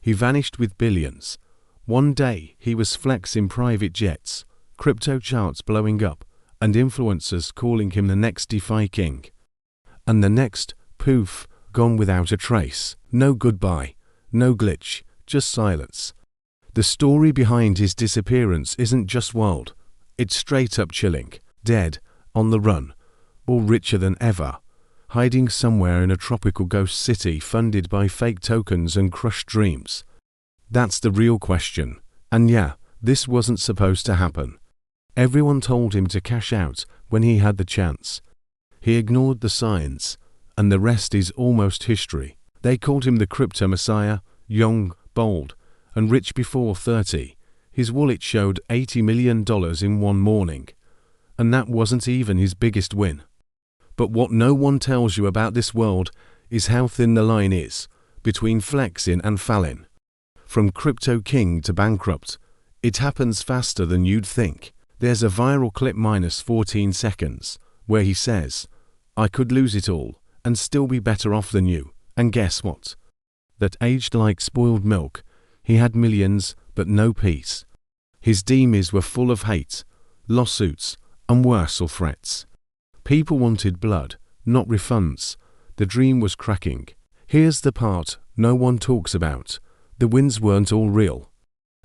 He vanished with billions. One day, he was flexing private jets, crypto charts blowing up, and influencers calling him the next DeFi king. And the next, poof, gone without a trace. No goodbye, no glitch, just silence. The story behind his disappearance isn't just wild. It's straight up chilling. Dead, on the run, or richer than ever, hiding somewhere in a tropical ghost city funded by fake tokens and crushed dreams. That's the real question. And yeah, this wasn't supposed to happen. Everyone told him to cash out when he had the chance. He ignored the signs, and the rest is almost history. They called him the crypto messiah, young, bold, and rich before 30. His wallet showed $80 million in one morning. And that wasn't even his biggest win. But what no one tells you about this world is how thin the line is between flexing and falling. From crypto king to bankrupt, it happens faster than you'd think. There's a viral clip minus 14 seconds where he says, "I could lose it all and still be better off than you." And guess what? That aged like spoiled milk. He had millions, but no peace. His DMs were full of hate, lawsuits, and worse, or threats. People wanted blood, not refunds. The dream was cracking. Here's the part no one talks about. The wins weren't all real.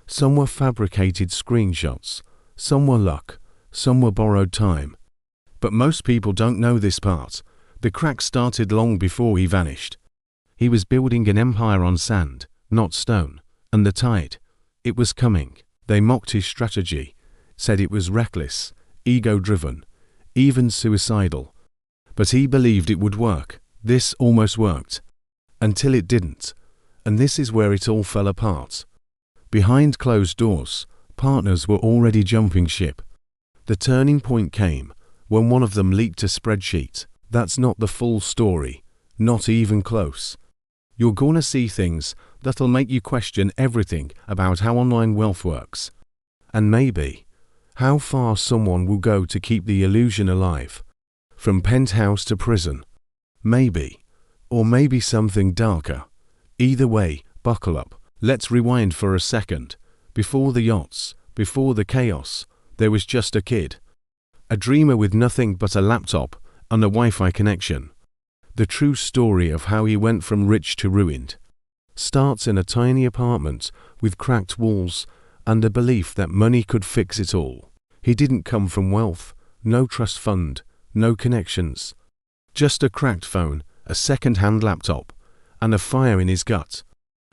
Some were fabricated screenshots, some were luck, some were borrowed time. But most people don't know this part. The crack started long before he vanished. He was building an empire on sand, not stone, and the tide, it was coming. They mocked his strategy, said it was reckless, ego-driven, even suicidal. But he believed it would work. This almost worked. Until it didn't. And this is where it all fell apart. Behind closed doors, partners were already jumping ship. The turning point came when one of them leaked a spreadsheet. That's not the full story. Not even close. You're gonna see things that'll make you question everything about how online wealth works. And maybe how far someone will go to keep the illusion alive. From penthouse to prison. Maybe. Or maybe something darker. Either way, buckle up. Let's rewind for a second. Before the yachts, before the chaos, there was just a kid. A dreamer with nothing but a laptop and a Wi-Fi connection. The true story of how he went from rich to ruined starts in a tiny apartment with cracked walls and the belief that money could fix it all. He didn't come from wealth, no trust fund, no connections. Just a cracked phone, a second-hand laptop, and a fire in his gut.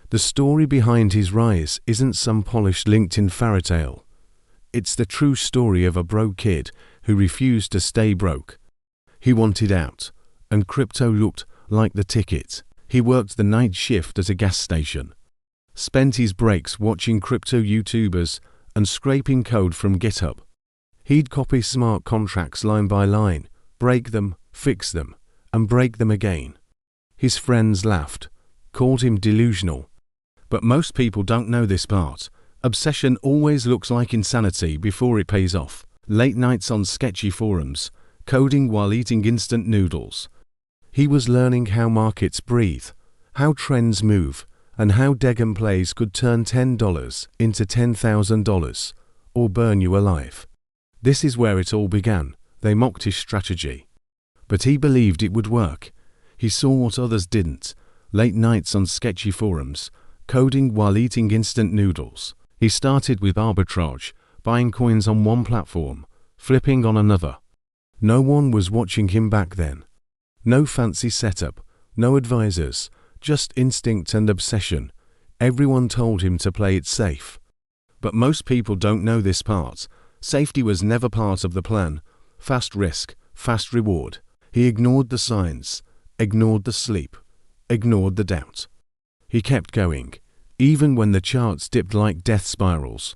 The story behind his rise isn't some polished LinkedIn fairy tale. It's the true story of a broke kid who refused to stay broke. He wanted out, and crypto looked like the ticket. He worked the night shift at a gas station, spent his breaks watching crypto YouTubers and scraping code from GitHub. He'd copy smart contracts line by line, break them, fix them, and break them again. His friends laughed, called him delusional. But most people don't know this part. Obsession always looks like insanity before it pays off. Late nights on sketchy forums, coding while eating instant noodles. He was learning how markets breathe, how trends move, and how Degam plays could turn $10 into $10,000 or burn you alive. This is where it all began. They mocked his strategy. But he believed it would work. He saw what others didn't. Late nights on sketchy forums, coding while eating instant noodles. He started with arbitrage, buying coins on one platform, flipping on another. No one was watching him back then. No fancy setup, no advisors, just instinct and obsession. Everyone told him to play it safe. But most people don't know this part. Safety was never part of the plan. Fast risk, fast reward. He ignored the signs, ignored the sleep, ignored the doubt. He kept going, even when the charts dipped like death spirals.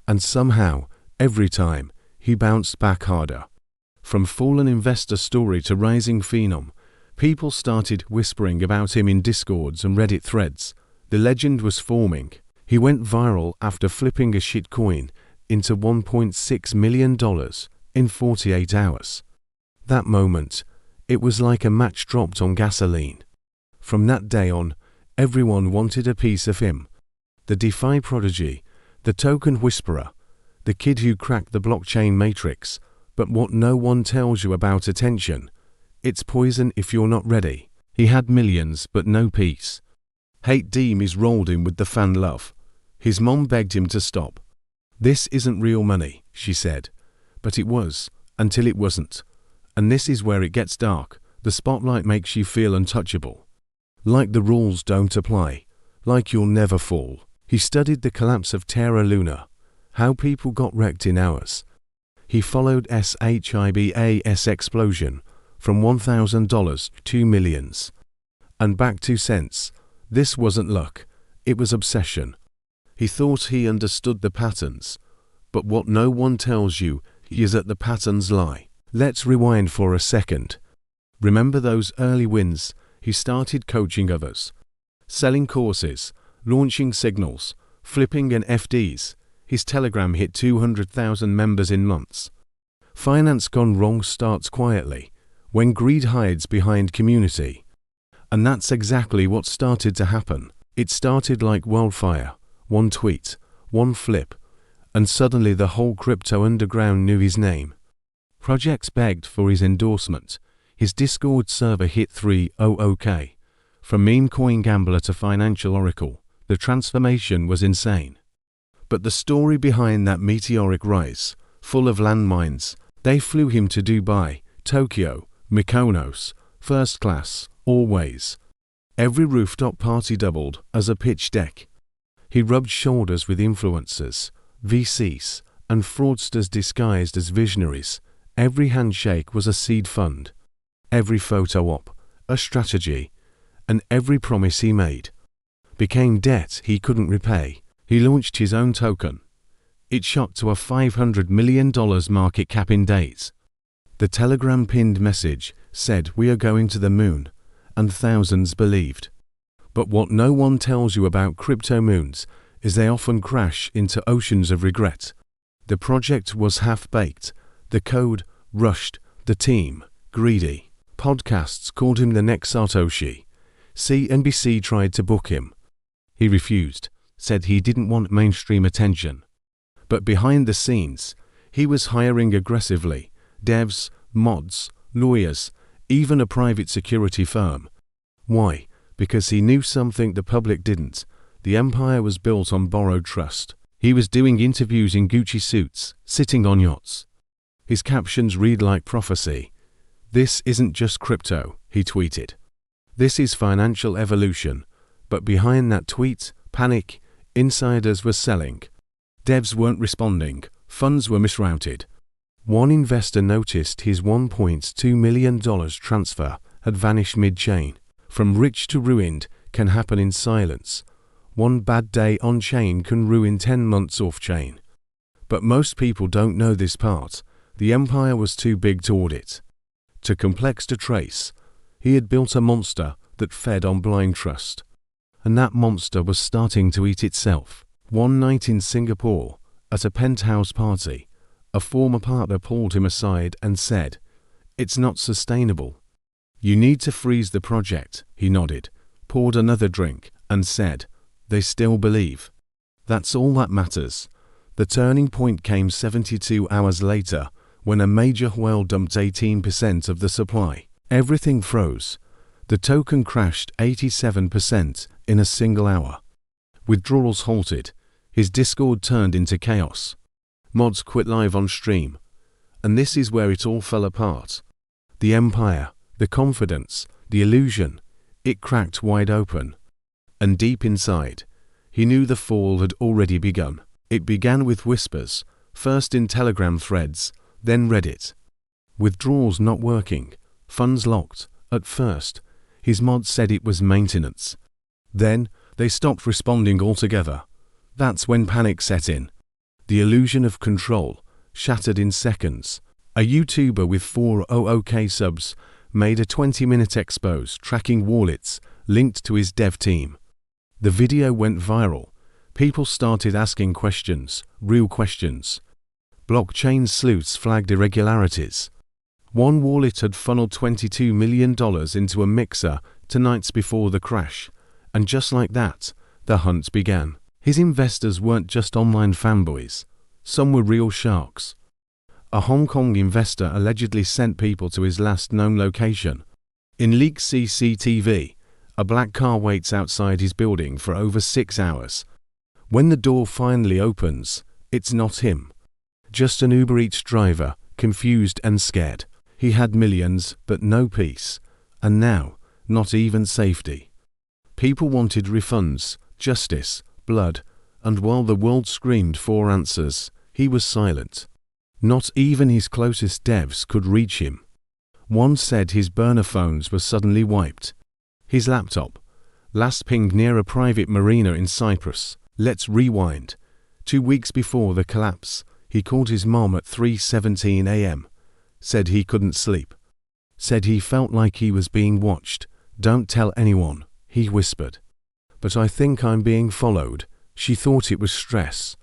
And somehow, every time, he bounced back harder. From fallen investor story to rising phenom, people started whispering about him in Discords and Reddit threads. The legend was forming. He went viral after flipping a shitcoin into $1.6 million in 48 hours. That moment, it was like a match dropped on gasoline. From that day on, everyone wanted a piece of him. the DeFi prodigy, the token whisperer, the kid who cracked the blockchain matrix. But what no one tells you about attention, it's poison if you're not ready. He had millions but no peace. Hate demons rolled him with the fan love. His mom begged him to stop. This isn't real money, she said. But it was, until it wasn't. And this is where it gets dark. The spotlight makes you feel untouchable. Like the rules don't apply. Like you'll never fall. He studied the collapse of Terra Luna. How people got wrecked in hours. He followed SHIBA's explosion from $1,000 to millions. And back to cents. This wasn't luck. It was obsession. He thought he understood the patterns. But what no one tells you is that the patterns lie. Let's rewind for a second. Remember those early wins? He started coaching others. Selling courses, launching signals, flipping NFTs. His Telegram hit 200,000 members in months. Finance gone wrong starts quietly, when greed hides behind community. And that's exactly what started to happen. It started like wildfire. One tweet, one flip, and suddenly the whole crypto underground knew his name. Projects begged for his endorsement. His Discord server hit 300K. From meme coin gambler to financial oracle, the transformation was insane. But the story behind that meteoric rise, full of landmines, they flew him to Dubai, Tokyo, Mykonos, first class, always. Every rooftop party doubled as a pitch deck. He rubbed shoulders with influencers, VCs, and fraudsters disguised as visionaries. Every handshake was a seed fund. Every photo op, a strategy. And every promise he made became debt he couldn't repay. He launched his own token. It shot to a $500 million market cap in days. The Telegram pinned message said, "We are going to the moon," and thousands believed. But what no one tells you about crypto moons is they often crash into oceans of regret. The project was half-baked, the code rushed, the team greedy. Podcasts called him the next Satoshi. CNBC tried to book him. He refused, said he didn't want mainstream attention. But behind the scenes, he was hiring aggressively, devs, mods, lawyers, even a private security firm. Why? Because he knew something the public didn't. The empire was built on borrowed trust. He was doing interviews in Gucci suits, sitting on yachts. His captions read like prophecy. "This isn't just crypto," he tweeted. "This is financial evolution." But behind that tweet, panic, insiders were selling. Devs weren't responding, funds were misrouted. One investor noticed his $1.2 million transfer had vanished mid-chain. From rich to ruined can happen in silence. One bad day on-chain can ruin 10 months off-chain. But most people don't know this part. The empire was too big to audit, too complex to trace. He had built a monster that fed on blind trust. And that monster was starting to eat itself. One night in Singapore, at a penthouse party, a former partner pulled him aside and said, "It's not sustainable. You need to freeze the project." He nodded, poured another drink, and said, "They still believe." That's all that matters. The turning point came 72 hours later, when a major whale dumped 18% of the supply. Everything froze. The token crashed 87% in a single hour. Withdrawals halted. His Discord turned into chaos. Mods quit live on stream. And this is where it all fell apart. The empire, the confidence, the illusion, it cracked wide open. And deep inside, he knew the fall had already begun. It began with whispers, first in Telegram threads, then Reddit. Withdrawals not working, funds locked. At first, his mods said it was maintenance. Then, they stopped responding altogether. That's when panic set in. The illusion of control shattered in seconds. A YouTuber with 400K subs made a 20-minute expose tracking wallets linked to his dev team. The video went viral. People started asking questions, real questions. Blockchain sleuths flagged irregularities. One wallet had funneled $22 million into a mixer 2 nights before the crash, and just like that, the hunt began. His investors weren't just online fanboys. Some were real sharks. A Hong Kong investor allegedly sent people to his last known location. In leaked CCTV, a black car waits outside his building for over 6 hours. When the door finally opens, it's not him. Just an Uber Eats driver, confused and scared. He had millions, but no peace. And now, not even safety. People wanted refunds, justice, blood, and while the world screamed for answers, he was silent. Not even his closest devs could reach him. One said his burner phones were suddenly wiped. His laptop, last pinged near a private marina in Cyprus. Let's rewind. 2 weeks before the collapse, he called his mom at 3:17 a.m. Said he couldn't sleep. Said he felt like he was being watched. Don't tell anyone, he whispered. But I think I'm being followed. She thought it was stress.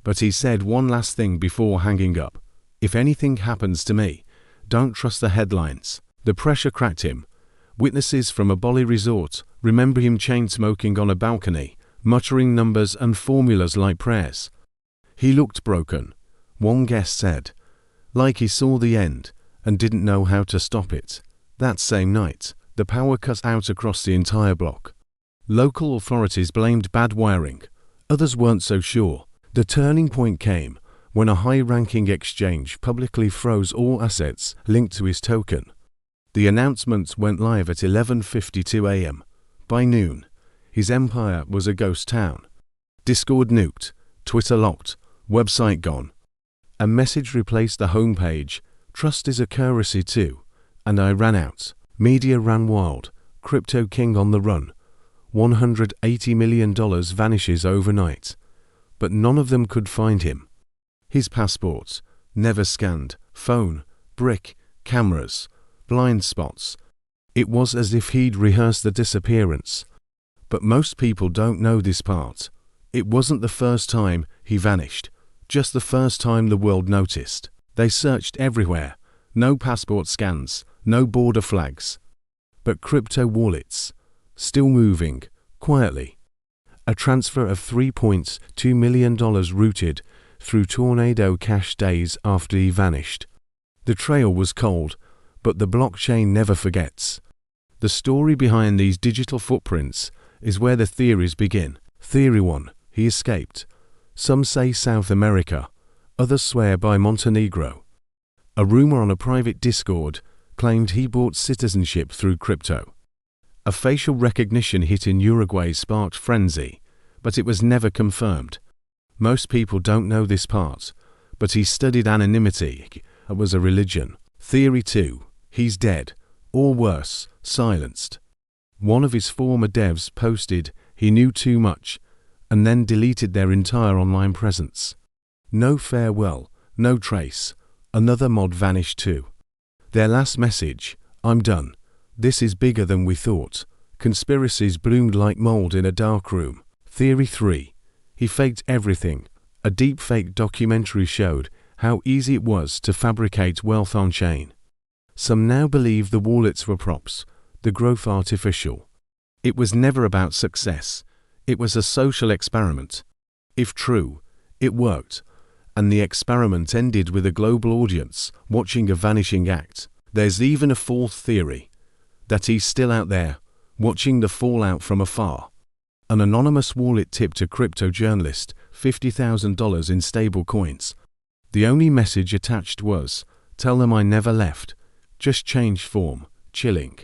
But he said one last thing before hanging up. If anything happens to me, don't trust the headlines. The pressure cracked him. Witnesses from a Bali resort remember him chain-smoking on a balcony, muttering numbers and formulas like prayers. He looked broken. One guest said, like he saw the end and didn't know how to stop it. That same night, the power cut out across the entire block. Local authorities blamed bad wiring. Others weren't so sure. The turning point came when a high-ranking exchange publicly froze all assets linked to his token. The announcements went live at 11:52 a.m. By noon, his empire was a ghost town. Discord nuked, Twitter locked, website gone. A message replaced the homepage, trust is a currency too, and I ran out. Media ran wild, crypto king on the run. $180 million vanishes overnight. But none of them could find him. His passports, never scanned, phone, brick, cameras, blind spots. It was as if he'd rehearsed the disappearance. But most people don't know this part. It wasn't the first time he vanished, just the first time the world noticed. They searched everywhere. No passport scans, no border flags. But crypto wallets, still moving, quietly. A transfer of $3.2 million routed through Tornado Cash days after he vanished. The trail was cold, but the blockchain never forgets. The story behind these digital footprints is where the theories begin. Theory 1, he escaped. Some say South America, others swear by Montenegro. A rumor on a private Discord claimed he bought citizenship through crypto. A facial recognition hit in Uruguay sparked frenzy, but it was never confirmed. Most people don't know this part, but he studied anonymity. It was a religion. Theory 2, he's dead, or worse, silenced. One of his former devs posted he knew too much, and then deleted their entire online presence. No farewell, no trace. Another mod vanished too. Their last message, I'm done. This is bigger than we thought. Conspiracies bloomed like mold in a dark room. Theory 3. He faked everything. A deepfake documentary showed how easy it was to fabricate wealth on-chain. Some now believe the wallets were props, the growth artificial. It was never about success. It was a social experiment. If true, it worked, and the experiment ended with a global audience watching a vanishing act. There's even a fourth theory, that he's still out there, watching the fallout from afar. An anonymous wallet tipped a crypto journalist $50,000 in stable coins. The only message attached was, tell them I never left, just changed form, chilling.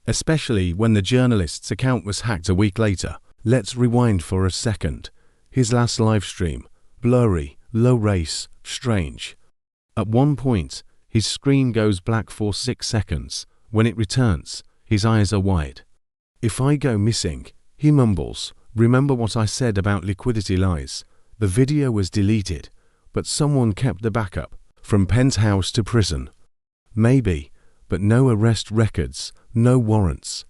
Especially when the journalist's account was hacked a week later. Let's rewind for a second. His last live stream, blurry, low res, strange. At one point, his screen goes black for 6 seconds. When it returns, his eyes are wide. If I go missing, he mumbles, remember what I said about liquidity lies. The video was deleted, but someone kept the backup, from penthouse to prison. Maybe, but no arrest records, no warrants.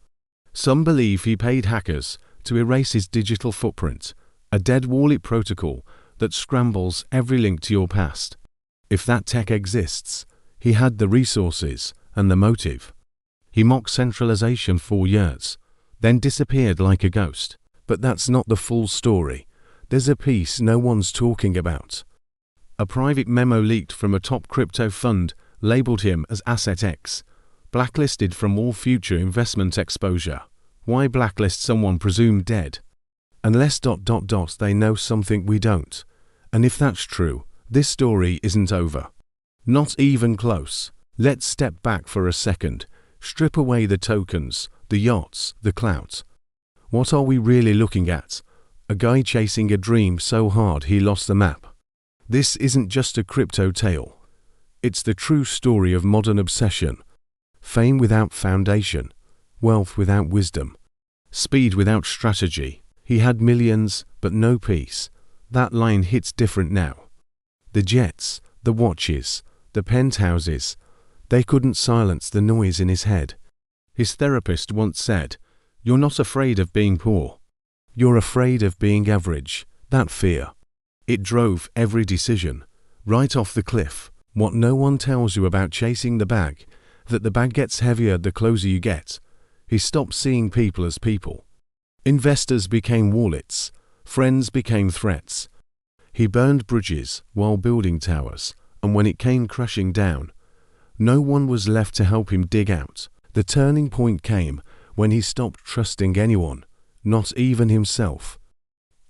Some believe he paid hackers to erase his digital footprint, a dead wallet protocol that scrambles every link to your past. If that tech exists, he had the resources and the motive. He mocked centralization for years, then disappeared like a ghost. But that's not the full story. there's a piece no one's talking about. A private memo leaked from a top crypto fund labeled him as Asset X, blacklisted from all future investment exposure. Why blacklist someone presumed dead? Unless they know something we don't. And if that's true, this story isn't over. Not even close. Let's step back for a second, strip away the tokens, the yachts, the clout. What are we really looking at? A guy chasing a dream so hard he lost the map. This isn't just a crypto tale. It's the true story of modern obsession. Fame without foundation, wealth without wisdom, speed without strategy. He had millions, but no peace. That line hits different now. The jets, the watches, the penthouses, they couldn't silence the noise in his head. His therapist once said, "You're not afraid of being poor. You're afraid of being average." That fear, it drove every decision, right off the cliff. What no one tells you about chasing the bag, that the bag gets heavier the closer you get. He stopped seeing people as people. Investors became wallets, friends became threats. He burned bridges while building towers, and when it came crashing down, no one was left to help him dig out. The turning point came when he stopped trusting anyone, not even himself.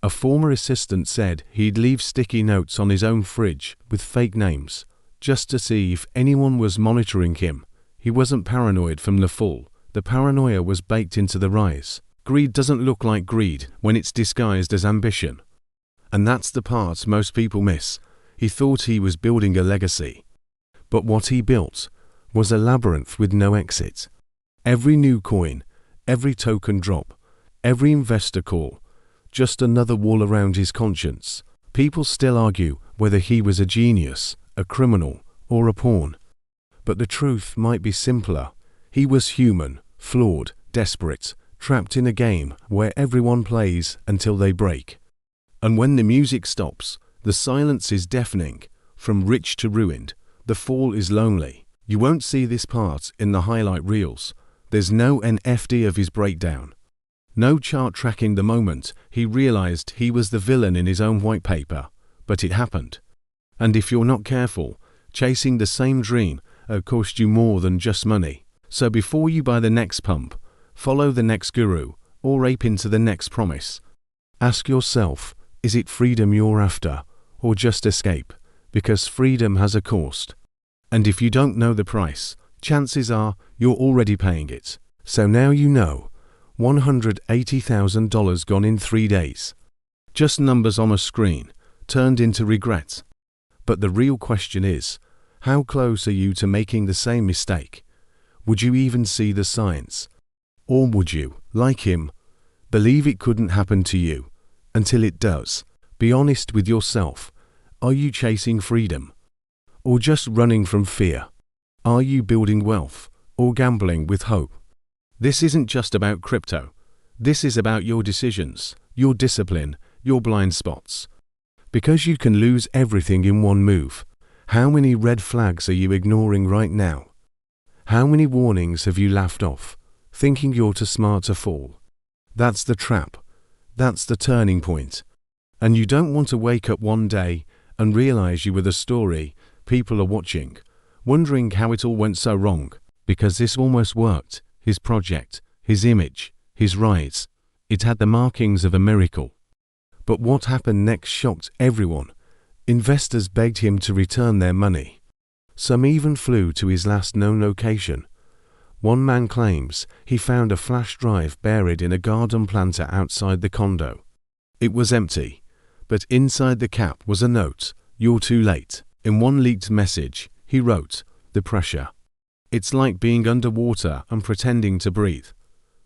A former assistant said he'd leave sticky notes on his own fridge with fake names, just to see if anyone was monitoring him. He wasn't paranoid from the fall. The paranoia was baked into the rise. Greed doesn't look like greed when it's disguised as ambition. And that's the part most people miss. He thought he was building a legacy. But what he built was a labyrinth with no exit. Every new coin, every token drop, every investor call, just another wall around his conscience. People still argue whether he was a genius, a criminal, or a pawn. But the truth might be simpler. He was human, flawed, desperate, trapped in a game where everyone plays until they break. And when the music stops, the silence is deafening. From rich to ruined, the fall is lonely. You won't see this part in the highlight reels. There's no NFT of his breakdown. No chart tracking the moment he realized he was the villain in his own white paper. But it happened. And if you're not careful, chasing the same dream will cost you more than just money. So before you buy the next pump, follow the next guru, or ape into the next promise, ask yourself, is it freedom you're after, or just escape? Because freedom has a cost. And if you don't know the price, chances are you're already paying it. So now you know. $180,000 gone in 3 days. Just numbers on a screen, turned into regret. But the real question is, how close are you to making the same mistake? Would you even see the signs? Or would you, like him, believe it couldn't happen to you until it does? Be honest with yourself. Are you chasing freedom? Or just running from fear? Are you building wealth or gambling with hope? This isn't just about crypto. This is about your decisions, your discipline, your blind spots. Because you can lose everything in one move. How many red flags are you ignoring right now? How many warnings have you laughed off, thinking you're too smart to fall? That's the trap. That's the turning point. And you don't want to wake up one day and realize you were the story people are watching, wondering how it all went so wrong. Because this almost worked. His project, his image, his rise. It had the markings of a miracle. But what happened next shocked everyone. Investors begged him to return their money. Some even flew to his last known location. One man claims he found a flash drive buried in a garden planter outside the condo. It was empty, but inside the cap was a note, "You're too late." In one leaked message, he wrote, "The pressure. It's like being underwater and pretending to breathe."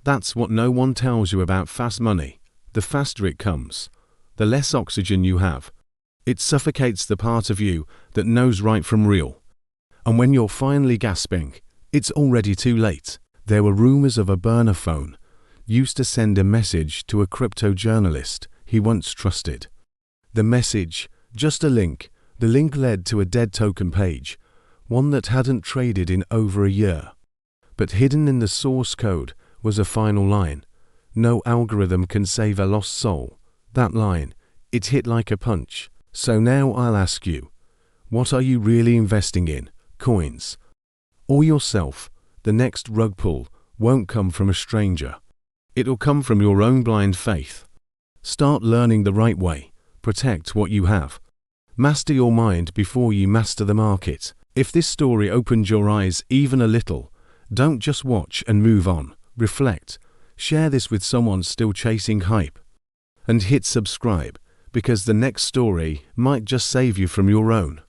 That's what no one tells you about fast money. The faster it comes, the less oxygen you have. It suffocates the part of you that knows right from real. And when you're finally gasping, it's already too late. There were rumors of a burner phone used to send a message to a crypto journalist he once trusted. The message, just a link. The link led to a dead token page, one that hadn't traded in over a year. But hidden in the source code was a final line. No algorithm can save a lost soul. That line, It hit like a punch. So now I'll ask you, what are you really investing in? Coins or yourself? The next rug pull won't come from a stranger. It'll come from your own blind faith. Start learning the right way. Protect what you have. Master your mind before you master the market. If this story opened your eyes even a little, don't just watch and move on. Reflect. Share this with someone still chasing hype. And hit subscribe, because the next story might just save you from your own.